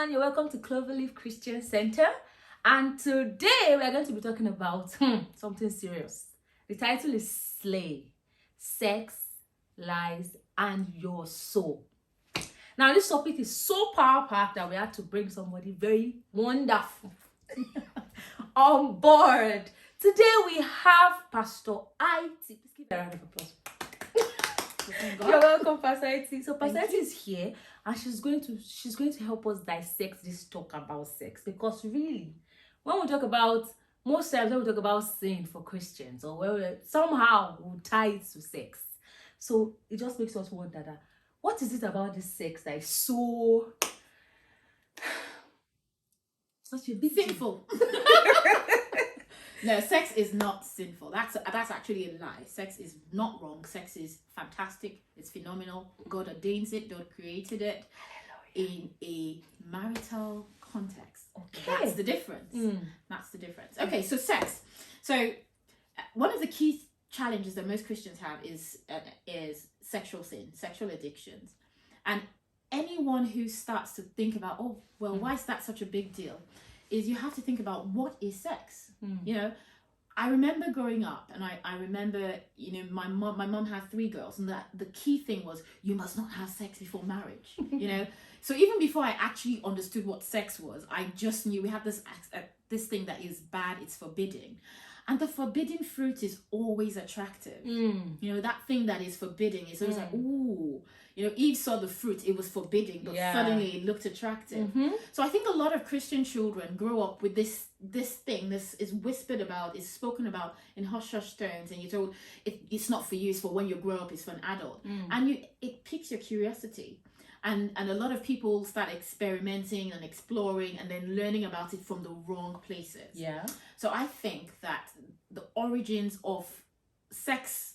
everyone. You're welcome to Cloverleaf Christian Center. And today we are going to be talking about something serious. The title is Slay, Sex, Lies, and Your Soul. Now, this topic is so power-packed that we had to bring somebody very wonderful on board. Today we have Pastor IT. Please give a round of applause. You're welcome, Pastor IT. So Pastor IT is here, and she's going to help us dissect this talk about sex, because really, when we talk about, most times when we talk about sin for Christians, or when we somehow we tie it to sex, so it just makes us wonder that what is it about this sex that is so such a big sinful? No, sex is not sinful. That's actually a lie. Sex is not wrong. Sex is fantastic. It's phenomenal. God ordains it. God created it. Hallelujah. In a marital context. Okay. That's the difference. That's the difference. Okay, so sex. So one of the key challenges that most Christians have is sexual sin, sexual addictions. And anyone who starts to think about, why is that such a big deal? Is you have to think about, what is sex? You know, I remember growing up, and I remember, my mom had 3 girls, and that the key thing was, you must not have sex before marriage. So even before I actually understood what sex was, I just knew we have this thing that is bad, it's forbidding. And the forbidden fruit is always attractive. That thing that is forbidding is always like, ooh. Eve saw the fruit, it was forbidding, but suddenly it looked attractive. So I think a lot of Christian children grow up with this thing, this is whispered about, is spoken about in hush-hush tones, and you're told it's not for you, it's for when you grow up, it's for an adult. And it piques your curiosity. And a lot of people start experimenting and exploring and then learning about it from the wrong places. Yeah. So I think that the origins of sex,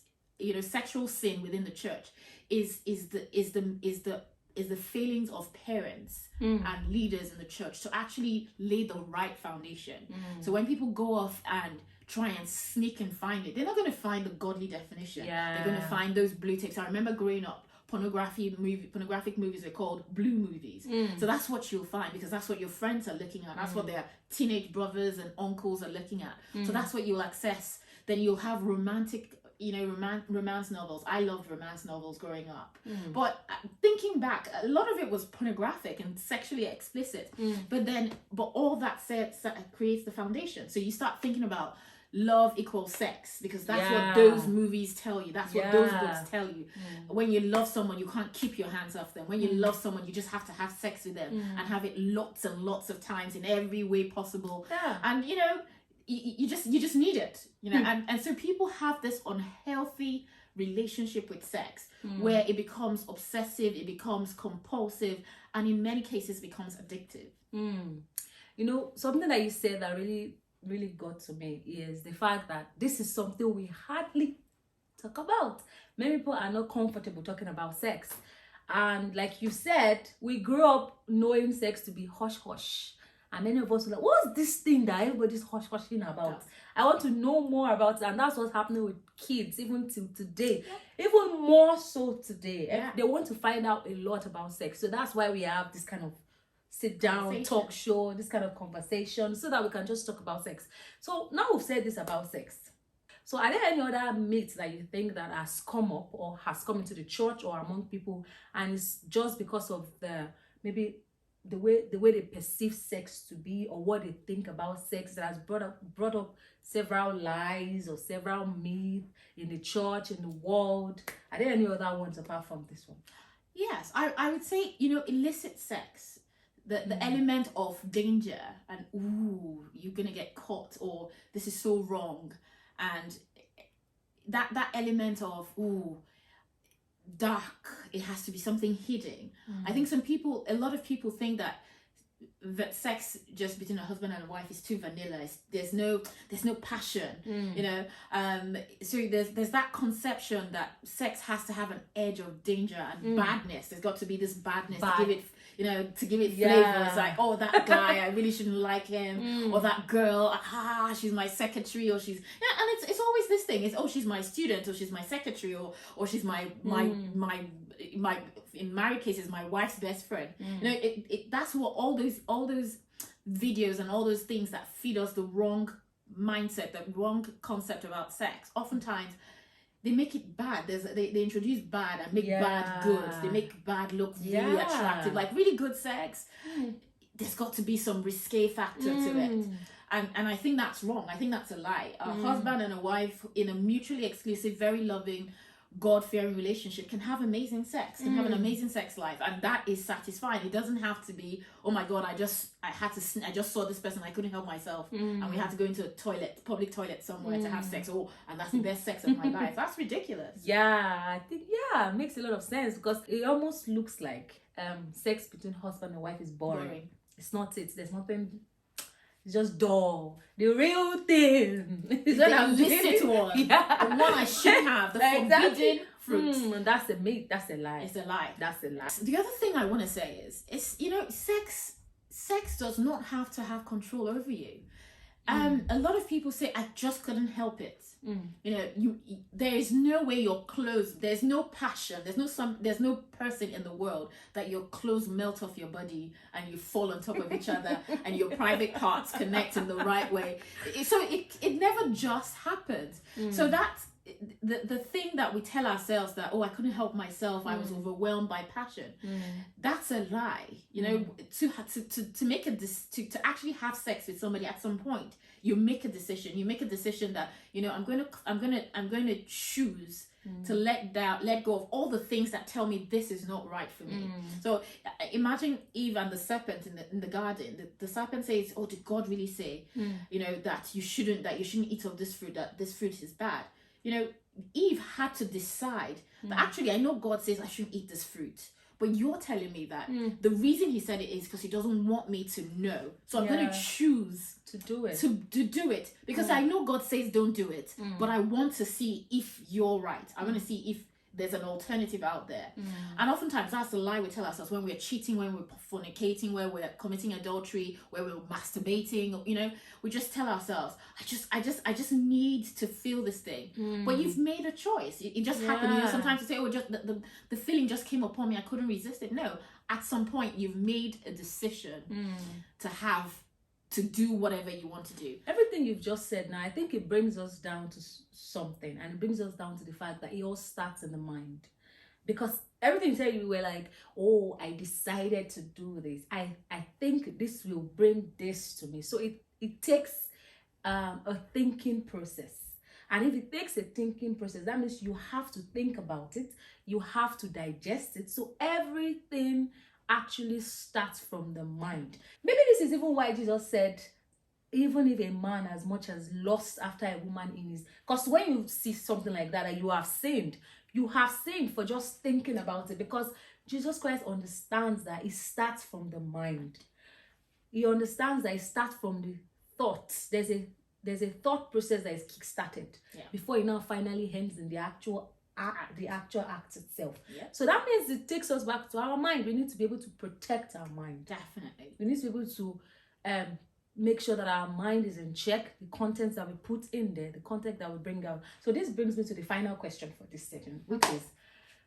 sexual sin within the church is the failings of parents and leaders in the church to actually lay the right foundation. So when people go off and try and sneak and find it, they're not going to find the godly definition. They're going to find those blue ticks. I remember growing up, pornographic movies are called blue movies. So that's what you'll find, because that's what your friends are looking at. That's what their teenage brothers and uncles are looking at. So that's what you'll access. Then you'll have romantic, romance novels. I loved romance novels growing up. But thinking back, a lot of it was pornographic and sexually explicit. But all that creates the foundation. So you start thinking about love equals sex, because that's what those movies tell you. That's what those books tell you. When you love someone, you can't keep your hands off them. When you love someone, you just have to have sex with them and have it lots and lots of times in every way possible. And you just need it, and so people have this unhealthy relationship with sex where it becomes obsessive, it becomes compulsive, and in many cases becomes addictive. Something that you said that really got to me is the fact that this is something we hardly talk about. Many people are not comfortable talking about sex, and like you said, we grew up knowing sex to be hush-hush. And many of us were like, what's this thing that everybody's hush-hushing about? I want to know more about it. And that's what's happening with kids, even till today. Even more so today. They want to find out a lot about sex. So that's why we have this kind of sit-down talk show, this kind of conversation, so that we can just talk about sex. So now we've said this about sex. So are there any other myths that you think that has come up or has come into the church or among people, and it's just because of maybe the way they perceive sex to be, or what they think about sex, that has brought up several lies or several myths in the church, in the world? Are there any other ones apart from this one? Yes, I would say, illicit sex, the element of danger and you're gonna get caught, or this is so wrong, and that element of dark, it has to be something hidden. I think a lot of people think that sex just between a husband and a wife is too vanilla. There's no passion. So there's that conception that sex has to have an edge of danger and badness. There's got to be this badness to give it flavor. It's like, that guy, I really shouldn't like him, or that girl, she's my secretary, or she's and it's always this thing. It's she's my student, or she's my secretary, or she's my in married cases, my wife's best friend. You know, that's what all those videos and all those things that feed us the wrong mindset, the wrong concept about sex. Oftentimes, they make it bad. They introduce bad and make bad good. They make bad look really attractive. Like really good sex, there's got to be some risque factor to it. And I think that's wrong. I think that's a lie. A husband and a wife in a mutually exclusive, very loving, God-fearing relationship can have amazing sex, can have an amazing sex life, and that is satisfying. It doesn't have to be, oh my God, I just saw this person, I couldn't help myself, and we had to go into a public toilet somewhere to have sex. Oh, and that's the best sex of my life. That's ridiculous. Yeah, I think it makes a lot of sense, because it almost looks like sex between husband and wife is boring. It's not. There's nothing. It's just dull. The real thing is what I'm doing. The one I should have. The forbidden fruit. That's a lie. It's a lie. That's a lie. The other thing I want to say is, you know, sex does not have to have control over you. A lot of people say, I just couldn't help it. You know, there is no way your clothes, there's no passion, there's no person in the world that your clothes melt off your body and you fall on top of each other and your private parts connect in the right way. So it never just happens. So that's the thing that we tell ourselves, that, oh, I couldn't help myself, I was overwhelmed by passion. That's a lie. You know, to actually have sex with somebody, at some point you make a decision that, you know, I'm going to choose to let go of all the things that tell me this is not right for me. So imagine Eve and the serpent in the garden. The serpent says, oh, did God really say, you know, that you shouldn't eat of this fruit, that this fruit is bad? You know, Eve had to decide that actually, I know God says I shouldn't eat this fruit, but you're telling me that the reason he said it is because he doesn't want me to know. So I'm going to choose to do it. To do it. Because I know God says don't do it, but I want to see if you're right. I want to see if there's an alternative out there. And oftentimes that's the lie we tell ourselves when we're cheating, when we're fornicating, where we're committing adultery, where we're masturbating. You know, we just tell ourselves, I just need to feel this thing. But you've made a choice. It just happened. You know, sometimes you say, oh, just the feeling just came upon me, I couldn't resist it. No, at some point you've made a decision to do whatever you want to do. Everything you've just said now, I think it brings us down to something, and it brings us down to the fact that it all starts in the mind. Because everything you said, you were like, oh, I decided to do this. I think this will bring this to me. So it takes a thinking process. And if it takes a thinking process, that means you have to think about it. You have to digest it. So everything actually starts from the mind. Maybe this is even why Jesus said, even if a man as much as lust after a woman in his, because when you see something like that, you have sinned for just thinking about it, because Jesus Christ understands that it starts from the mind. He understands that it starts from the thoughts. There's a thought process that is kick-started before it now finally ends in the actual act itself. So that means it takes us back to our mind. We need to be able to protect our mind. Definitely. We need to be able to make sure that our mind is in check, the contents that we put in there, the content that we bring out. So this brings me to the final question for this session, which is,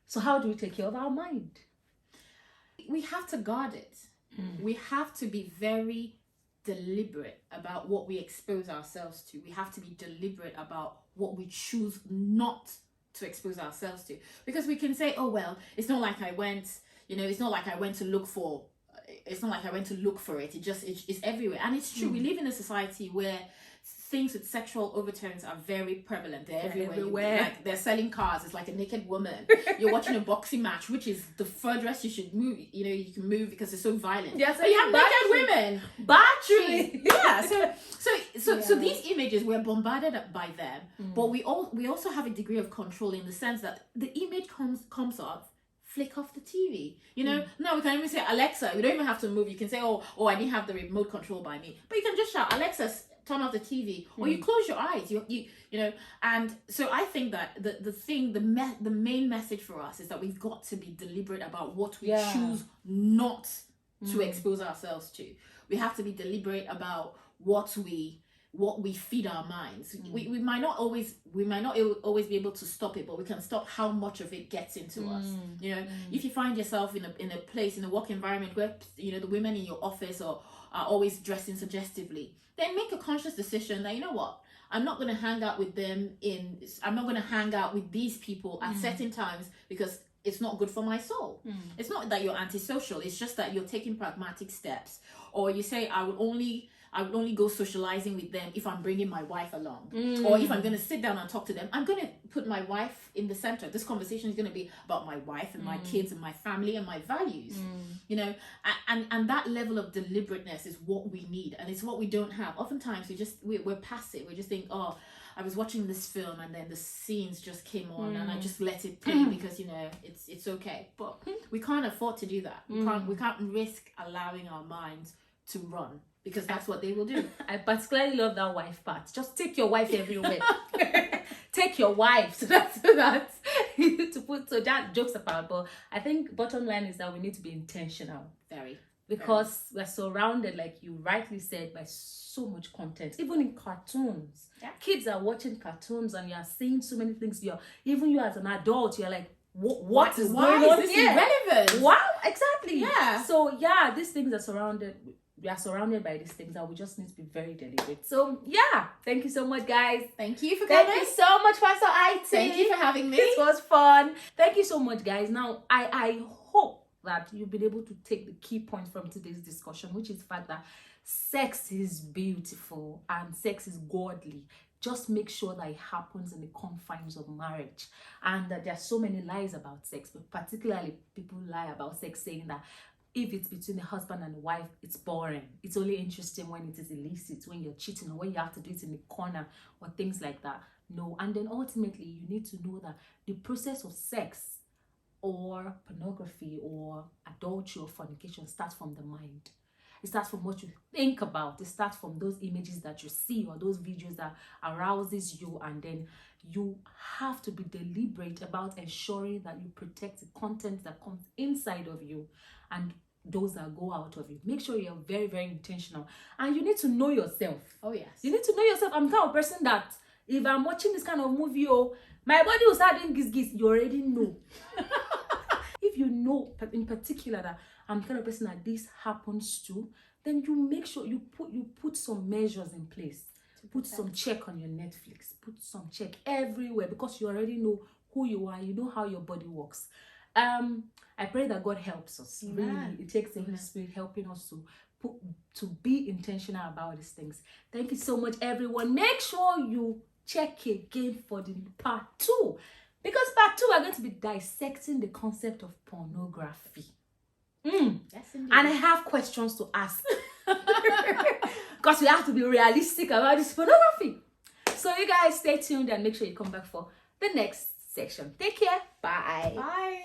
so how do we take care of our mind? We have to guard it. We have to be very deliberate about what we expose ourselves to. We have to be deliberate about what we choose not to expose ourselves to, because we can say, oh well, it's not like I went to look for it, it's everywhere. And it's true. We live in a society where things with sexual overtones are very prevalent. They're everywhere. Like, they're selling cars, it's like a naked woman. You're watching a boxing match, which is the furthest you should move. You know, you can move because it's so violent. Yes, but you have naked women. Battery. Yeah. So these images, we're bombarded by them, but we also have a degree of control, in the sense that the image comes off, flick off the TV. You know, now we can even say, Alexa, we don't even have to move. You can say, oh, I didn't have the remote control by me. But you can just shout, Alexa, turn off the TV, or you close your eyes. You know, and so I think that the main message for us is that we've got to be deliberate about what we choose not to expose ourselves to. We have to be deliberate about what we what we feed our minds. We might not always be able to stop it, but we can stop how much of it gets into us. You know, if you find yourself in a place, in a work environment where, you know, the women in your office are always dressing suggestively, then make a conscious decision that, you know what, I'm not going to hang out with them I'm not going to hang out with these people at certain times because it's not good for my soul. It's not that you're antisocial, it's just that you're taking pragmatic steps. Or you say, I would only go socializing with them if I'm bringing my wife along. Or if I'm going to sit down and talk to them, I'm going to put my wife in the center. This conversation is going to be about my wife and my kids and my family and my values. You know, and that level of deliberateness is what we need, and it's what we don't have. Oftentimes we're passive. We just think, oh, I was watching this film and then the scenes just came on and I just let it play because, you know, it's okay. But we can't afford to do that. We can't risk allowing our minds to run, because that's what they will do. I particularly love that wife part. Just take your wife everywhere. Take your wife. So that so that jokes apart. But I think bottom line is that we need to be intentional. Because we're surrounded, like you rightly said, by so much content. Even in cartoons. Kids are watching cartoons and you are seeing so many things. Even you as an adult, you're like, what is going on here? Relevant? Wow, exactly. Yeah. So these things are surrounded. We are surrounded by these things, and we just need to be very deliberate. So thank you so much, guys. Thank you for coming. Thank you so much, Pastor IT. Thank you for having me. This was fun. Thank you so much, guys. Now I hope that you've been able to take the key points from today's discussion, which is the fact that sex is beautiful and sex is godly. Just make sure that it happens in the confines of marriage, and that there are so many lies about sex, but particularly people lie about sex, saying that if it's between the husband and the wife, it's boring. It's only interesting when it is illicit, when you're cheating, or when you have to do it in the corner, or things like that. No. And then ultimately, you need to know that the process of sex or pornography or adultery or fornication starts from the mind. It starts from what you think about. It starts from those images that you see or those videos that arouses you, and then you have to be deliberate about ensuring that you protect the content that comes inside of you and those that go out of you. Make sure you're very, very intentional, and you need to know yourself. Oh yes, you need to know yourself. I'm the kind of person that if I'm watching this kind of movie, my body will start doing giz. You already know. If you know in particular that I'm the kind of person that this happens to, then you make sure you put some measures in place. Put some check on your Netflix. Put some check everywhere, because you already know who you are. You know how your body works. I pray that God helps us. Really, it takes the Holy Spirit helping us to be intentional about these things. Thank you so much, everyone. Make sure you check again for the part 2, because part 2 we're going to be dissecting the concept of pornography. Yes, indeed. And I have questions to ask, because we have to be realistic about this pornography. So you guys stay tuned and make sure you come back for the next section. Take care. Bye. Bye.